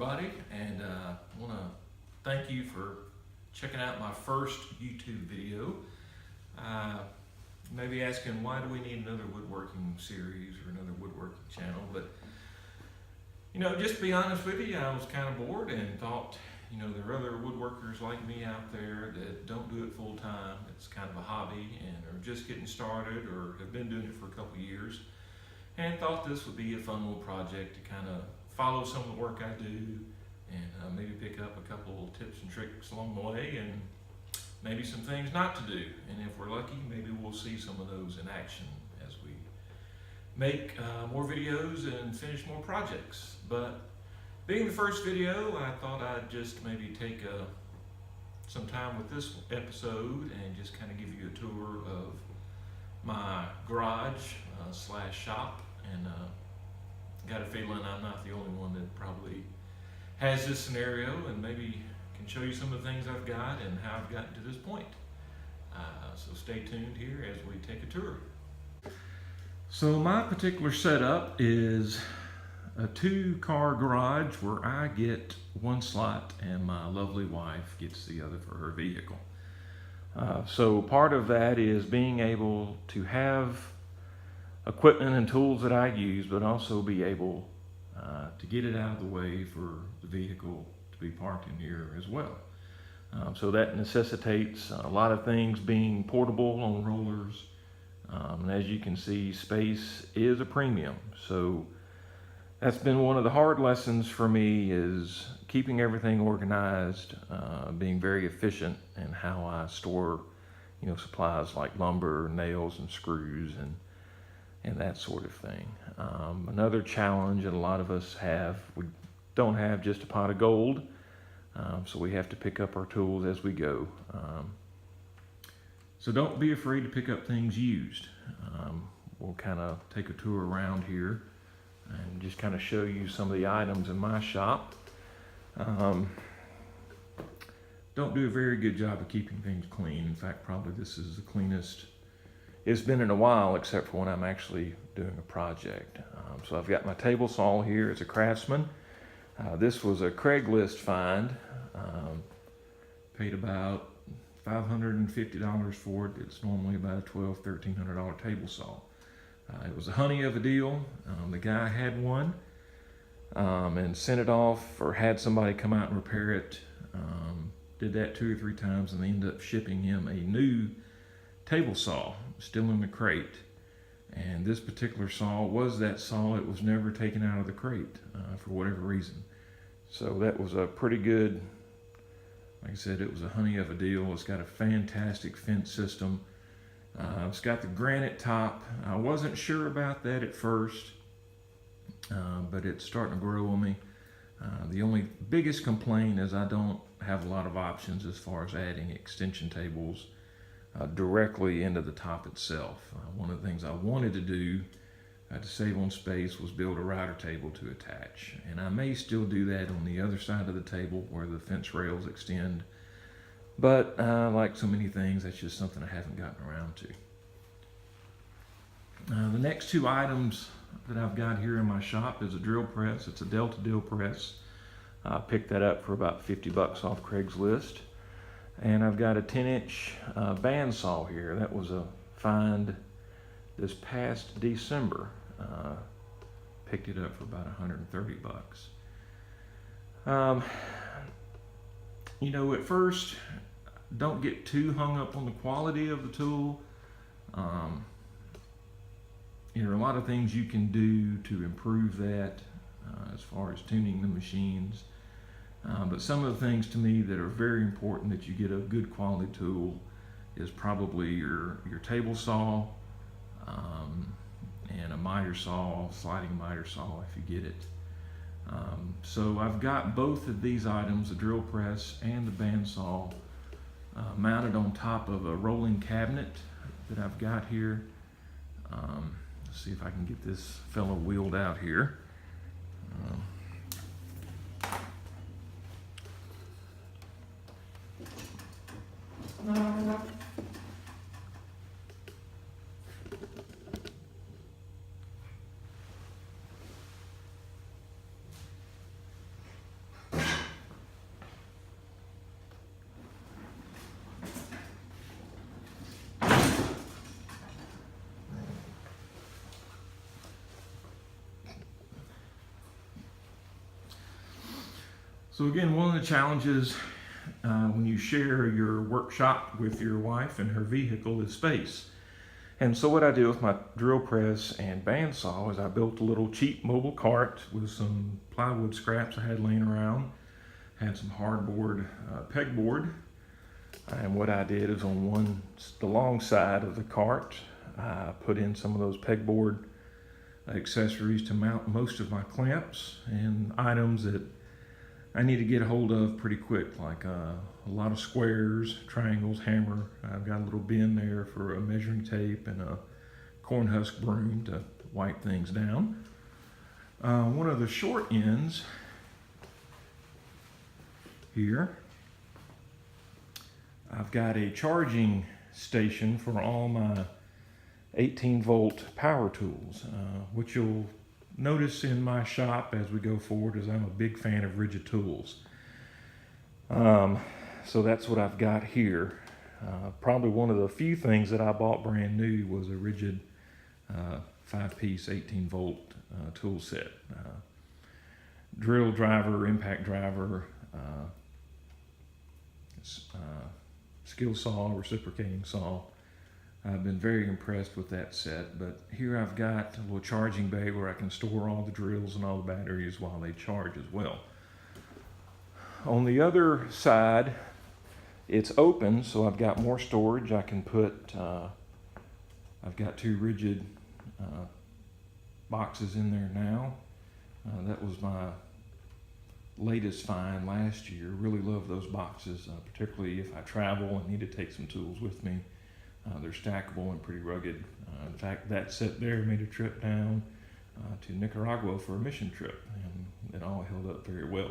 everybody, and I want to thank you for checking out my first YouTube video. Maybe asking, why do we need another woodworking series or another woodworking channel? But just to be honest with you, I was kind of bored and thought, there are other woodworkers like me out there that don't do it full time. It's kind of a hobby and are just getting started or have been doing it for a couple years, and thought this would be a fun little project to kind of follow some of the work I do and maybe pick up a couple tips and tricks along the way, and maybe some things not to do. And if we're lucky, maybe we'll see some of those in action as we make more videos and finish more projects. But being the first video, I thought I'd just maybe take some time with this episode and just kind of give you a tour of my garage slash shop. And got a feeling I'm not the only one that probably has this scenario, and maybe can show you some of the things I've got and how I've gotten to this point. So stay tuned here as we take a tour. So my particular setup is a 2-car garage where I get one slot and my lovely wife gets the other for her vehicle. So part of that is being able to have equipment and tools that I use, but also be able to get it out of the way for the vehicle to be parked in here as well. So that necessitates a lot of things being portable on rollers. And as you can see, space is a premium. So that's been one of the hard lessons for me, is keeping everything organized, being very efficient in how I store, supplies like lumber, nails, and screws, and that sort of thing. Another challenge that a lot of us have, we don't have just a pot of gold, so we have to pick up our tools as we go. So don't be afraid to pick up things used. We'll kind of take a tour around here and just kind of show you some of the items in my shop. Don't do a very good job of keeping things clean. In fact, probably this is the cleanest it's been in a while, except for when I'm actually doing a project. So I've got my table saw here. It's a Craftsman. This was a Craigslist find. Paid about $550 for it. It's normally about a $1,200, $1,300 table saw. It was a honey of a deal. The guy had one and sent it off, or had somebody come out and repair it. Did that 2 or 3 times, and they ended up shipping him a new table saw, still in the crate. And this particular saw was that saw. It was never taken out of the crate for whatever reason. So that was a pretty good, like I said, it was a honey of a deal. It's got a fantastic fence system. It's got the granite top. I wasn't sure about that at first, but it's starting to grow on me. The only biggest complaint is I don't have a lot of options as far as adding extension tables directly into the top itself. One of the things I wanted to do to save on space was build a rider table to attach, and I may still do that on the other side of the table where the fence rails extend, but like so many things, that's just something I haven't gotten around to. The next 2 items that I've got here in my shop is a drill press. It's a Delta drill press. I picked that up for about $50 off Craigslist. And I've got a 10-inch bandsaw here. That was a find this past December. Picked it up for about $130. At first, don't get too hung up on the quality of the tool. There are a lot of things you can do to improve that as far as tuning the machines. But some of the things to me that are very important that you get a good quality tool is probably your table saw and a miter saw, sliding miter saw if you get it. So I've got both of these items, the drill press and the bandsaw, mounted on top of a rolling cabinet that I've got here. Let's see if I can get this fellow wheeled out here. So again, one of the challenges when you share your workshop with your wife and her vehicle is space. And so what I did with my drill press and bandsaw is I built a little cheap mobile cart with some plywood scraps I had laying around, had some hardboard pegboard, and what I did is on the long side of the cart, I put in some of those pegboard accessories to mount most of my clamps and items that I need to get a hold of pretty quick, like a lot of squares, triangles, hammer. I've got a little bin there for a measuring tape and a corn husk broom to wipe things down. One of the short ends here, I've got a charging station for all my 18-volt power tools, which you'll notice in my shop as we go forward is I'm a big fan of rigid tools. So that's what I've got here. Probably one of the few things that I bought brand new was a rigid 5-piece 18-volt tool set. Drill driver, impact driver, skill saw, reciprocating saw. I've been very impressed with that set, but here I've got a little charging bay where I can store all the drills and all the batteries while they charge as well. On the other side, it's open, so I've got more storage. I can put, I've got 2 rigid boxes in there now. That was my latest find last year. Really love those boxes, particularly if I travel and need to take some tools with me. They're stackable and pretty rugged. In fact, that set there made a trip down to Nicaragua for a mission trip, and it all held up very well.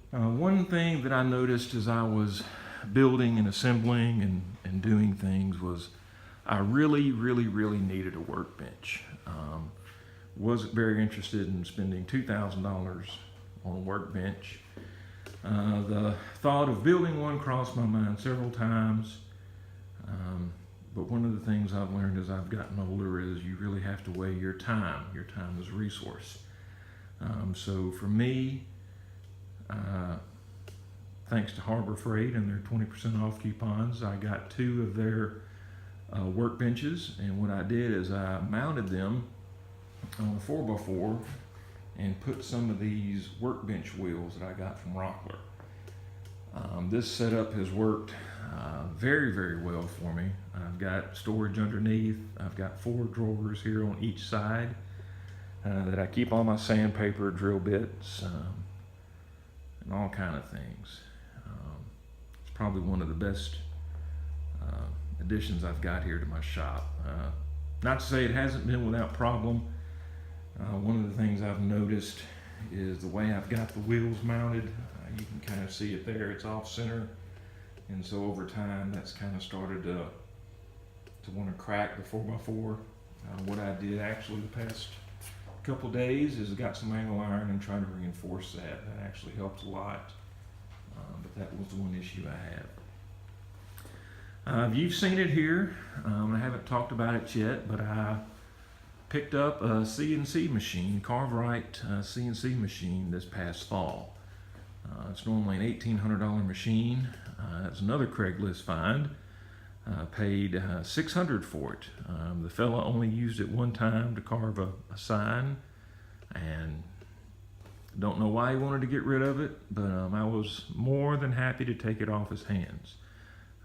One thing that I noticed as I was building and assembling and doing things was I really needed a workbench. Wasn't very interested in spending $2,000 on a workbench. The thought of building one crossed my mind several times. But one of the things I've learned as I've gotten older is you really have to weigh your time. Your time is a resource. So for me, thanks to Harbor Freight and their 20% off coupons, I got 2 of their workbenches, and what I did is I mounted them on a 4x4 and put some of these workbench wheels that I got from Rockler. This setup has worked very well for me. I've got storage underneath. I've got 4 drawers here on each side that I keep all my sandpaper, drill bits, and all kind of things. It's probably one of the best additions I've got here to my shop. Not to say it hasn't been without problem. One of the things I've noticed is the way I've got the wheels mounted. You can kind of see it there, it's off center. And so over time, that's kind of started to want to crack the 4x4. What I did actually the past couple days is got some angle iron and tried to reinforce that. That actually helped a lot, but that was the one issue I have. You've seen it here. I haven't talked about it yet, but I picked up a CNC machine, Carve-Right CNC machine this past fall. It's normally an $1,800 machine. That's another Craigslist find. Paid $600 for it. The fella only used it one time to carve a sign, and don't know why he wanted to get rid of it, but I was more than happy to take it off his hands.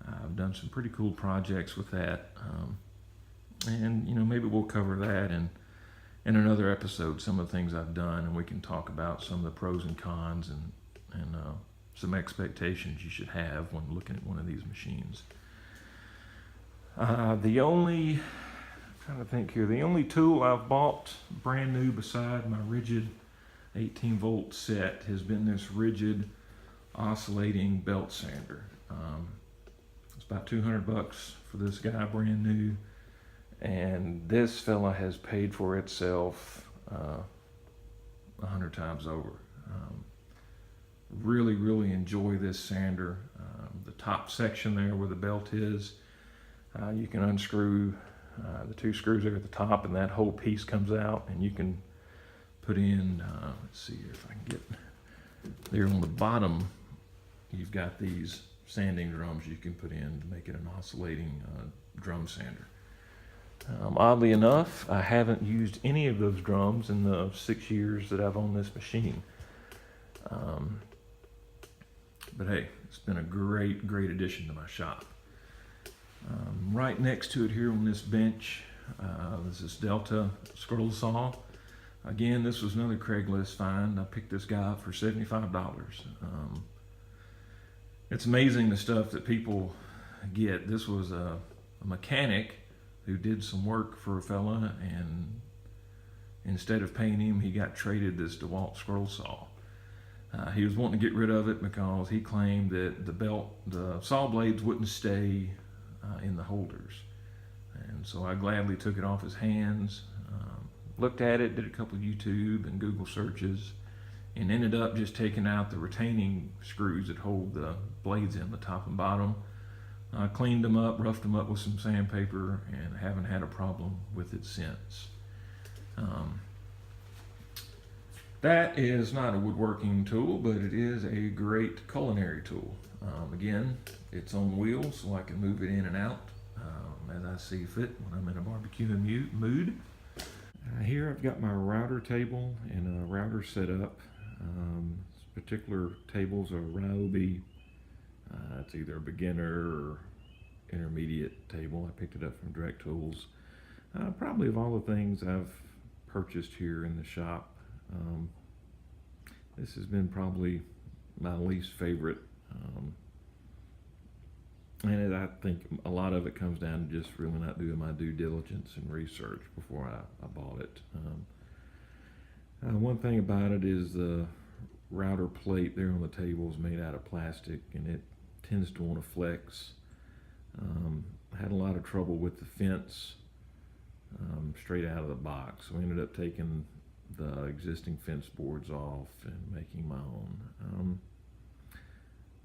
I've done some pretty cool projects with that, and you know, maybe we'll cover that in another episode, some of the things I've done, and we can talk about some of the pros and cons and some expectations you should have when looking at one of these machines. The only tool I've bought brand new beside my rigid 18-volt set has been this rigid oscillating belt sander. It's about $200 for this guy, brand new, and this fella has paid for itself 100 times over. Really enjoy this sander. The top section there where the belt is, you can unscrew the 2 screws there at the top, and that whole piece comes out, and you can put in, let's see if I can get there on the bottom, you've got these sanding drums you can put in to make it an oscillating drum sander. Oddly enough, I haven't used any of those drums in the 6 years that I've owned this machine. But hey, it's been a great addition to my shop. Right next to it here on this bench, is this Dewalt Scroll Saw. Again, this was another Craigslist find. I picked this guy up for $75. It's amazing the stuff that people get. This was a mechanic who did some work for a fella, and instead of paying him, he got traded this Dewalt Scroll Saw. He was wanting to get rid of it because he claimed that the saw blades wouldn't stay in the holders. And so I gladly took it off his hands, looked at it, did a couple of YouTube and Google searches, and ended up just taking out the retaining screws that hold the blades in, the top and bottom. Cleaned them up, roughed them up with some sandpaper, and haven't had a problem with it since. That is not a woodworking tool, but it is a great culinary tool. Again, it's on wheels, so I can move it in and out as I see fit when I'm in a barbecue mood. Here I've got my router table and a router set up. This particular table's a Ryobi. It's either a beginner or intermediate table. I picked it up from Direct Tools. Probably of all the things I've purchased here in the shop, this has been probably my least favorite. And I think a lot of it comes down to just really not doing my due diligence and research before I bought it. One thing about it is the router plate there on the table is made out of plastic, and it tends to want to flex. I had a lot of trouble with the fence straight out of the box, so I ended up taking the existing fence boards off and making my own.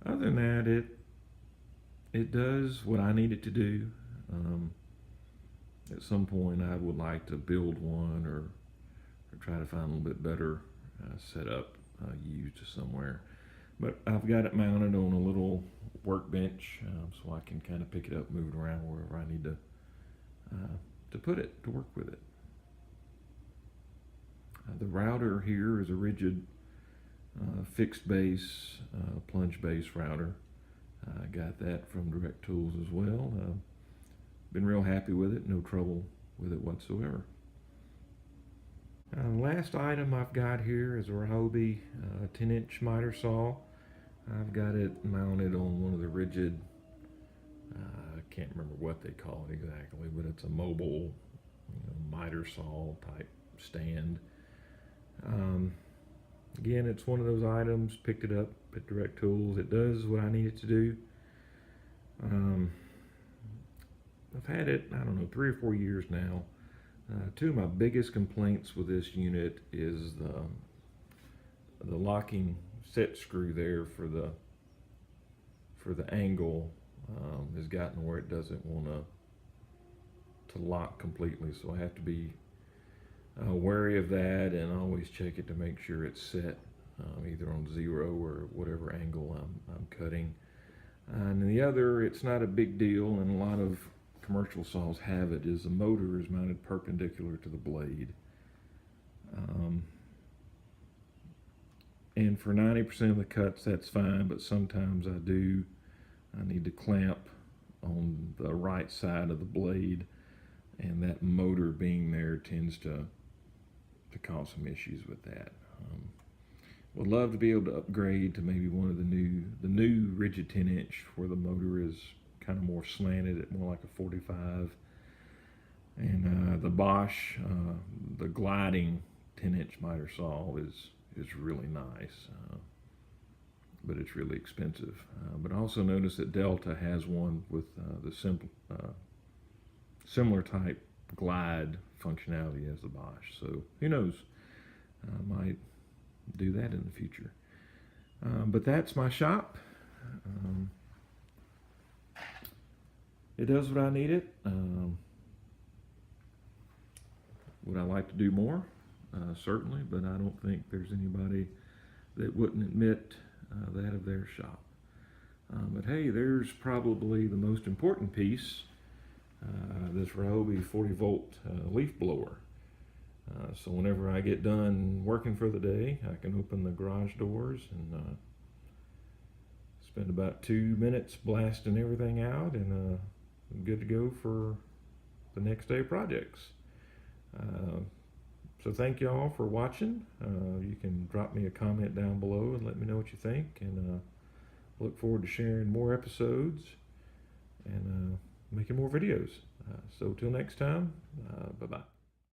Other than that, it does what I need it to do. At some point I would like to build one or try to find a little bit better setup used somewhere. But I've got it mounted on a little workbench, so I can kind of pick it up, move it around wherever I need to put it, to work with it. The router here is a rigid fixed base, plunge base router. I got that from Direct Tools as well. Been real happy with it, no trouble with it whatsoever. Last item I've got here is a Ryobi 10-inch miter saw. I've got it mounted on one of the rigid, I can't remember what they call it exactly, but it's a mobile miter saw type stand. Again, it's one of those items, picked it up at Direct Tools. It does what I need it to do. I've had it, I don't know, 3 or 4 years now. Two of my biggest complaints with this unit is the locking set screw there for the angle has gotten where it doesn't want to lock completely, so I have to be wary of that and always check it to make sure it's set either on 0 or whatever angle I'm cutting. And the other, it's not a big deal, and a lot of commercial saws have it, is the motor is mounted perpendicular to the blade. And for 90% of the cuts that's fine, but sometimes I need to clamp on the right side of the blade, and that motor being there tends to cause some issues with that. Would love to be able to upgrade to maybe one of the new rigid 10-inch where the motor is kind of more slanted at more like a 45. And the Bosch, the gliding 10-inch miter saw is really nice, but it's really expensive. But I also noticed that Delta has one with the similar type glide functionality as the Bosch. So who knows? I might do that in the future. But that's my shop. It does what I need it. Would I like to do more? Certainly, but I don't think there's anybody that wouldn't admit that of their shop. But hey, there's probably the most important piece, this Ryobi 40-volt leaf blower. So whenever I get done working for the day, I can open the garage doors and spend about 2 minutes blasting everything out, and I'm good to go for the next day projects. So thank you all for watching. You can drop me a comment down below and let me know what you think, and look forward to sharing more episodes and making more videos. So till next time, bye-bye.